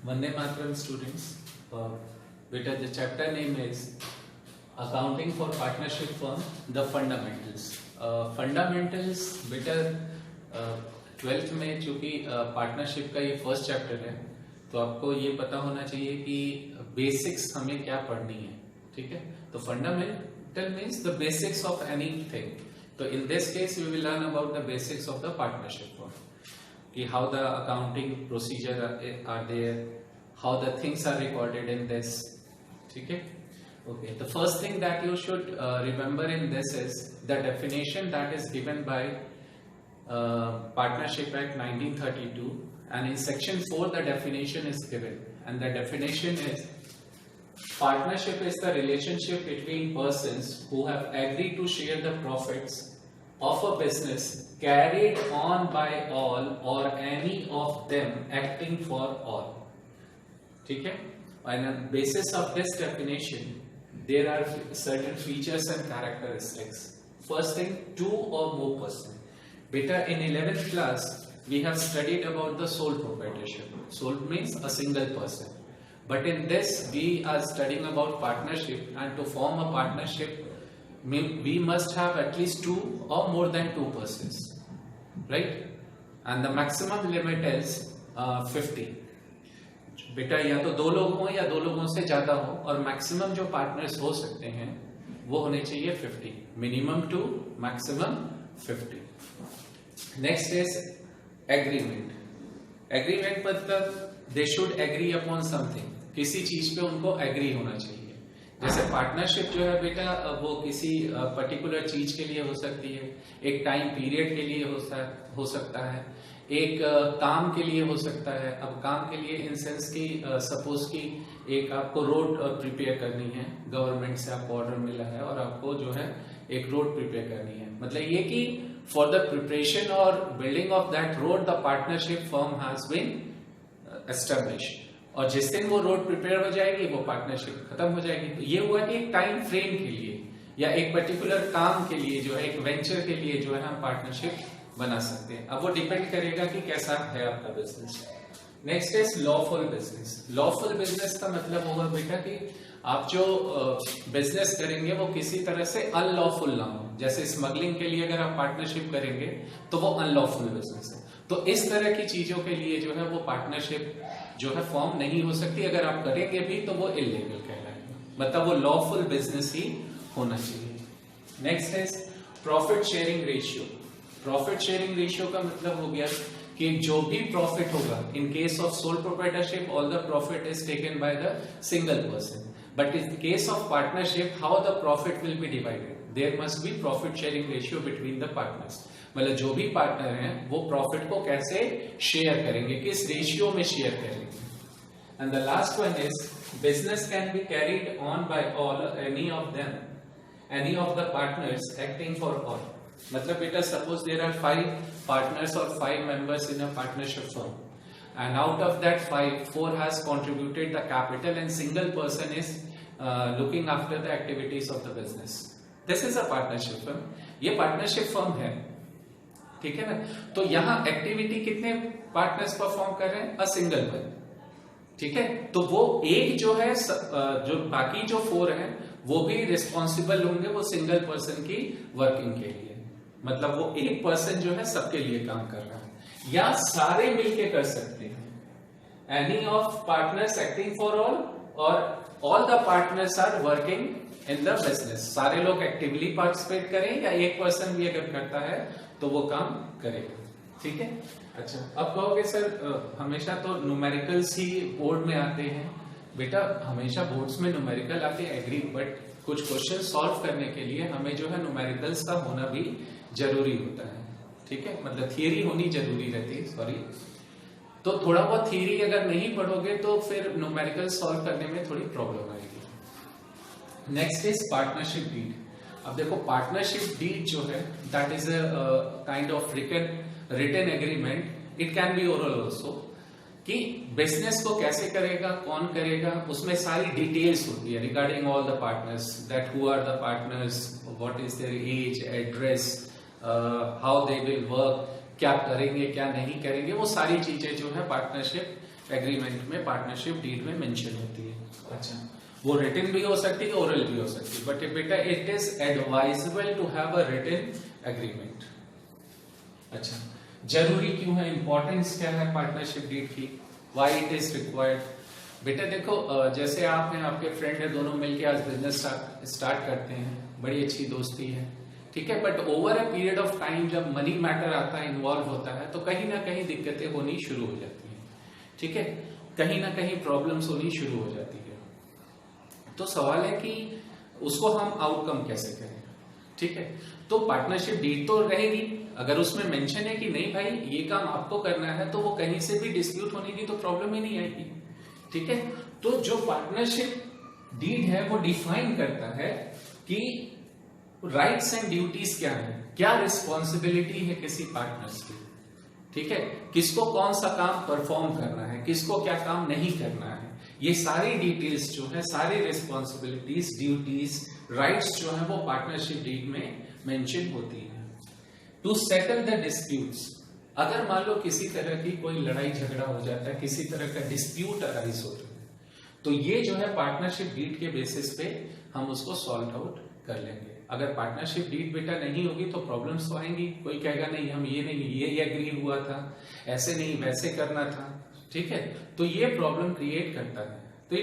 Vande Mataram students. Beta, the chapter name is Accounting for Partnership Firm, the Fundamentals. Fundamentals बेटा 12th में चूंकि partnership का ये first chapter है तो आपको ये पता होना चाहिए कि बेसिक्स हमें क्या पढ़नी है. ठीक है, तो fundamental means the basics of anything. तो in this case we will learn about the basics of the partnership firm, कि how the accounting procedure are there, how the things are recorded in this. ठीक है, okay. The first thing that you should remember in this is the definition that is given by Partnership Act 1932, and in section 4 the definition is given, and the definition is partnership is the relationship between persons who have agreed to share the profits of a business carried on by all or any of them acting for all. ठीक है, on the basis of this definition there are certain features and characteristics. First thing, two or more person. Beta, in 11th class we have studied about the sole proprietorship. Sole means a single person, but in this we are studying about partnership, and to form a partnership we must have at least two or more than two persons, right? And the maximum limit is 50. बेटा, या तो दो लोग हों या दो लोगों से ज्यादा हो, और मैक्सिमम जो पार्टनर्स हो सकते हैं वो होने चाहिए 50. Minimum 2, maximum 50. Next is agreement. Agreement मतलब they should agree upon something. किसी चीज पे उनको एग्री होना चाहिए. जैसे पार्टनरशिप जो है बेटा वो किसी पर्टिकुलर चीज के लिए हो सकती है, एक टाइम पीरियड के लिए हो सकता है, एक काम के लिए हो सकता है. अब काम के लिए इन सेंस की सपोज की एक आपको रोड प्रिपेयर करनी है, गवर्नमेंट से आपको ऑर्डर मिला है और आपको जो है एक रोड प्रिपेयर करनी है. मतलब ये कि फॉर द प्रिपरेशन और building of that road the partnership firm has been established, और जिस दिन वो रोड प्रिपेयर हो जाएगी वो पार्टनरशिप खत्म हो जाएगी. तो ये हुआ कि एक टाइम फ्रेम के लिए या एक पर्टिकुलर काम के लिए जो है, एक वेंचर के लिए जो है हम पार्टनरशिप बना सकते हैं. अब वो डिपेंड करेगा कि कैसा है आपका business. Next is lawful business. Lawful business का मतलब होगा बेटा कि आप जो बिजनेस करेंगे वो किसी तरह से अनलॉफुल ना हो. जैसे स्मगलिंग के लिए अगर आप पार्टनरशिप करेंगे तो वो अनलॉफुल बिजनेस है. तो इस तरह की चीजों के लिए जो है वो पार्टनरशिप जो है फॉर्म नहीं हो सकती. अगर आप करेंगे भी तो वो इलीगल कहलाएगा. मतलब वो लॉफुल बिजनेस ही होना चाहिए. Next is profit sharing ratio. Profit sharing ratio का मतलब हो गया कि जो भी प्रॉफिट होगा, in case of sole proprietorship all the profit is taken by the single person, but in case of partnership how the profit will be divided, there must be profit sharing ratio between the partners. मतलब जो भी partner हैं वो profit को कैसे share करेंगे, किस ratio में शेयर करेंगे. And the last one is business can be carried on by all any of them, any of the partners acting for all. मतलब बेटा suppose there are 5 partners or 5 members in a partnership firm, and out of that 5, 4 has contributed the capital and single person is looking after the activities of the business. This is a partnership firm. ये partnership firm है, ठीक है ना. तो यहाँ activity कितने partners perform कर रहे हैं? A single one. ठीक है, तो वो एक जो है जो बाकी जो 4 हैं वो भी रिस्पॉन्सिबल होंगे वो सिंगल पर्सन की वर्किंग के लिए. मतलब वो एक पर्सन जो है सबके लिए काम कर रहा है, या सारे मिलके कर सकते हैं. Any of partners acting for all, और all the partners are working in the business. सारे लोग एक्टिवली पार्टिसिपेट करें या एक पर्सन भी अगर करता है तो वो काम करेगा. ठीक है. अच्छा, अब कहोगे सर हमेशा तो न्यूमेरिकल्स ही बोर्ड में आते हैं. बेटा हमेशा बोर्ड्स में न्यूमेरिकल आते हैं, एग्री, बट कुछ क्वेश्चन सॉल्व करने के लिए हमें जो है न्यूमेरिकल्स का होना भी जरूरी होता है. ठीक है, मतलब थियरी होनी जरूरी रहती है. सॉरी, तो थोड़ा बहुत थियरी अगर नहीं पढ़ोगे तो फिर न्यूमेरिकल सॉल्व करने में थोड़ी प्रॉब्लम आएगी. Next is partnership deed. अब देखो पार्टनरशिप डीड जो है that is a kind of written agreement. It can be oral also, कि बिजनेस को कैसे करेगा, कौन करेगा, उसमें सारी डिटेल्स होती है regarding all the partners, that who are the partners, what is their age, address, how they will work, क्या करेंगे क्या नहीं करेंगे, वो सारी चीजें जो है पार्टनरशिप एग्रीमेंट में, पार्टनरशिप डीड में मेंशन होती है। अच्छा, वो रिटन भी हो सकती है, ओरल भी हो सकती है, बट बेटा it is advisable to have a written agreement. अच्छा, जरूरी क्यों है, इंपॉर्टेंस क्या है पार्टनरशिप डीड की, व्हाई इट इज रिक्वायर्ड? बेटा देखो, जैसे आप हैं, आपके फ्रेंड है, दोनों मिलके आज बिजनेस स्टार्ट करते हैं, बड़ी अच्छी दोस्ती है, ठीक है, but over a period of time जब मनी मैटर आता है, इन्वॉल्व होता है, तो कहीं ना कहीं दिक्कतें होनी शुरू हो जाती हैं, ठीक है, कहीं ना कहीं प्रॉब्लम्स होनी शुरू हो जाती है। तो सवाल है कि उसको हम आउटकम कैसे करें, ठीक है। तो पार्टनरशिप डीड तो रहेगी, अगर उसमें मेंशन है कि नहीं भाई ये काम आपको करना है, तो वो कहीं से भी डिस्प्यूट होने की तो प्रॉब्लम ही नहीं आएगी, ठीक है। तो जो पार्टनरशिप डीड है वो डिफाइन करता है कि राइट्स एंड ड्यूटीज क्या है, क्या रिस्पॉन्सिबिलिटी है किसी पार्टनर्स की, ठीक है, किसको कौन सा काम परफॉर्म करना है, किसको क्या काम नहीं करना है, ये सारी डिटेल्स जो है, सारी रिस्पॉन्सिबिलिटीज, ड्यूटीज, राइट्स जो है वो पार्टनरशिप डीड में मेंशन होती है। टू सेटल द डिस्प्यूट्स, अगर मान लो किसी तरह की कोई लड़ाई झगड़ा हो जाता है, किसी तरह का डिस्प्यूट अराइज होता है, तो ये जो है पार्टनरशिप डीड के बेसिस पे हम उसको सॉल्व आउट कर लेंगे। अगर पार्टनरशिप डीड बेटा नहीं होगी तो प्रॉब्लम्स तो आएंगी, कोई कहेगा नहीं हम ये नहीं, ये एग्री हुआ था, ऐसे नहीं वैसे करना था, ठीक है, तो ये प्रॉब्लम क्रिएट करता है। तो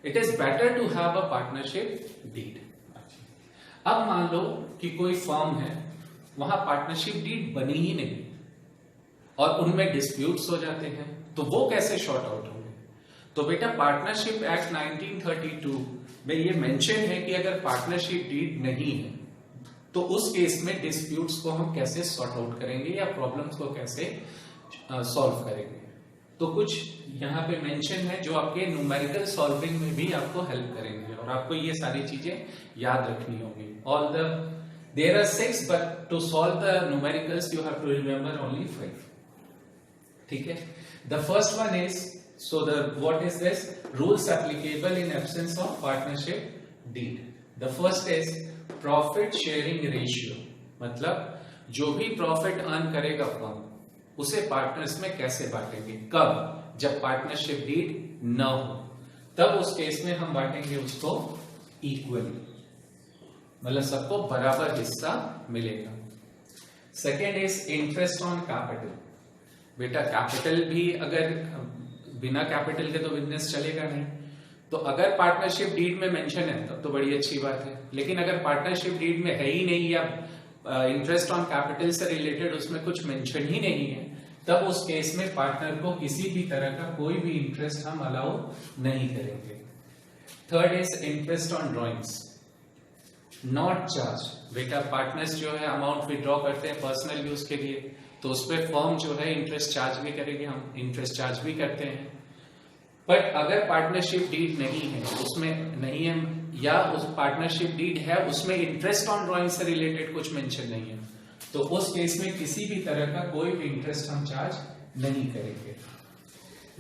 it is better to have a partnership deed. अब मान लो कि कोई फर्म है, वहां पार्टनरशिप डीड बनी ही नहीं और उनमें डिस्प्यूट्स हो जाते हैं, तो वो कैसे शॉर्ट आउट होंगे? तो बेटा पार्टनरशिप एक्ट 1932 में ये मेंशन है कि अगर पार्टनरशिप डीड नहीं है तो उस केस में डिस्प्यूट्स को हम कैसे सॉर्ट आउट करेंगे या प्रॉब्लम्स को कैसे सॉल्व करेंगे। तो कुछ यहाँ पे मेंशन है जो आपके न्यूमेरिकल सॉल्विंग में भी आपको हेल्प करेंगे और आपको ये सारी चीजें याद रखनी होगी। All the there are 6 but to solve the numericals you have to remember only 5, ठीक है। The first one is, so the what is this rules applicable in absence of partnership deed? The first is profit sharing ratio, मतलब जो भी profit earn करेगा firm उसे partners में कैसे बांटेंगे, कब? जब पार्टनरशिप डीड न हो, तब उस केस में हम बांटेंगे उसको इक्वली, मतलब सबको बराबर हिस्सा मिलेगा। Second is interest on capital. बेटा कैपिटल भी अगर बिना कैपिटल के तो बिजनेस चलेगा नहीं, तो अगर पार्टनरशिप डीड में मेंशन है तब तो बड़ी अच्छी बात है, लेकिन अगर पार्टनरशिप डीड में है ही नहीं या इंटरेस्ट ऑन कैपिटल से रिलेटेड उसमें कुछ मेंशन ही नहीं है, तब उस केस में पार्टनर को किसी भी तरह का कोई भी इंटरेस्ट हम अलाउ नहीं करेंगे। Third is interest on drawings not charge. बेटा पार्टनर्स जो है अमाउंट विड्रॉ करते हैं पर्सनल यूज के लिए, तो उस पर फर्म जो है इंटरेस्ट चार्ज भी करेगी, हम इंटरेस्ट चार्ज भी करते हैं। बट अगर पार्टनरशिप डीड नहीं है, उसमें नहीं है, या उस पार्टनरशिप डीड है उसमें इंटरेस्ट ऑन ड्रॉइंग से रिलेटेड कुछ मेंशन नहीं है, तो उस केस में किसी भी तरह का कोई भी इंटरेस्ट हम चार्ज नहीं करेंगे।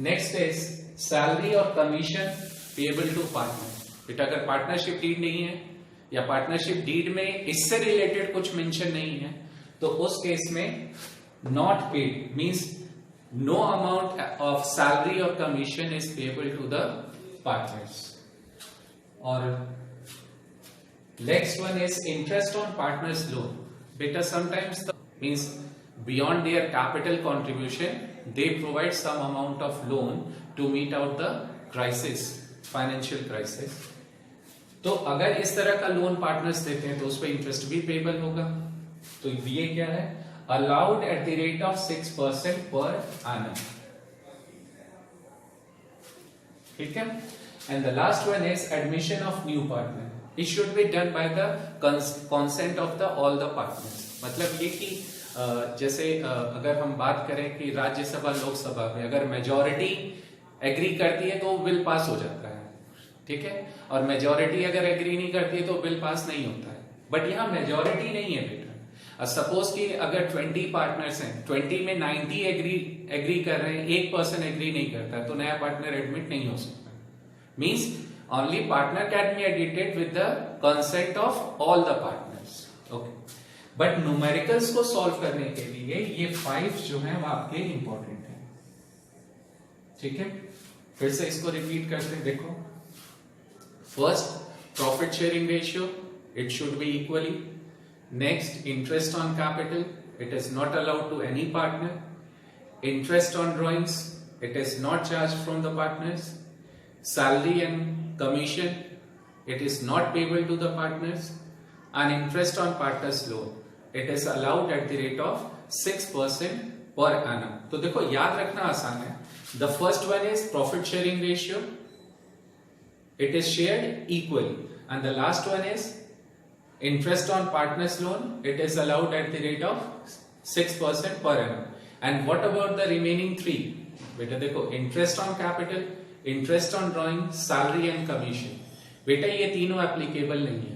नेक्स्ट इज सैलरी और कमीशन पेएबल टू पार्टनर। बेटा अगर पार्टनरशिप डीड नहीं है या पार्टनरशिप डीड में इससे रिलेटेड कुछ मेंशन नहीं है, तो उस केस में not paid means no amount of salary or commission is payable to the partners. Or next one is interest on partners loan. Beta sometimes means beyond their capital contribution they provide some amount of loan to meet out the crisis, financial crisis. तो अगर इस तरह का loan partners देते हैं तो उस पर इंटरेस्ट भी पेबल होगा। तो ये क्या है, allowed at the rate of 6% per annum, ठीक है। And the last one is admission of new partner. It should be done by the consent of the all the partners. मतलब ये कि जैसे अगर हम बात करें कि राज्यसभा लोकसभा में अगर मेजॉरिटी एग्री करती है तो बिल पास हो जाता है, ठीक है, और मेजॉरिटी अगर एग्री नहीं करती है तो बिल पास नहीं होता है। बट यहाँ मेजॉरिटी नहीं है बेटा, सपोज कि अगर 20 पार्टनर्स हैं, 20 में 90 एग्री कर रहे हैं, 1% एग्री नहीं करता तो नया पार्टनर एडमिट नहीं हो सकता। Means only partner can be edited with the consent of all the partners, okay. But numericals को सॉल्व करने के लिए ये 5 जो है वो आपके इंपॉर्टेंट है। ठीक है, फिर से इसको रिपीट करते हैं, देखो first profit sharing ratio, it should be equally. Next, interest on capital, it is not allowed to any partner. Interest on drawings, it is not charged from the partners. Salary and commission, it is not payable to the partners. And interest on partners loan, it is allowed at the rate of 6% per annum. तो देखो याद रखना आसान है. The first one is profit sharing ratio, it is shared equally. And the last one is interest on partners loan, it is allowed at the rate of 6% per annum. And what about the remaining three? बेटा देखो interest on capital, interest on drawing, salary and commission. बेटा ये तीनों applicable नहीं है.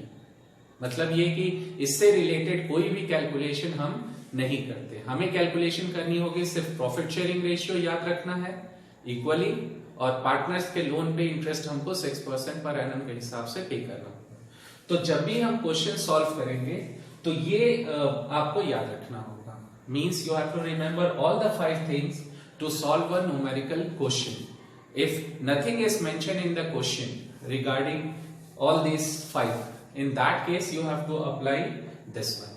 मतलब ये कि इससे रिलेटेड कोई भी कैलकुलेशन हम नहीं करते. हमें कैलकुलेशन करनी होगी सिर्फ प्रॉफिट शेयरिंग रेशियो याद रखना है इक्वली, और पार्टनर्स के लोन पे इंटरेस्ट हमको 6% पर एनम के हिसाब से पे करना. तो जब भी हम क्वेश्चन सॉल्व करेंगे तो ये आपको याद रखना होगा. Means you have to remember all the 5 things to solve a numerical question. If nothing is mention in the question regarding all these 5, in that case you have to apply this one.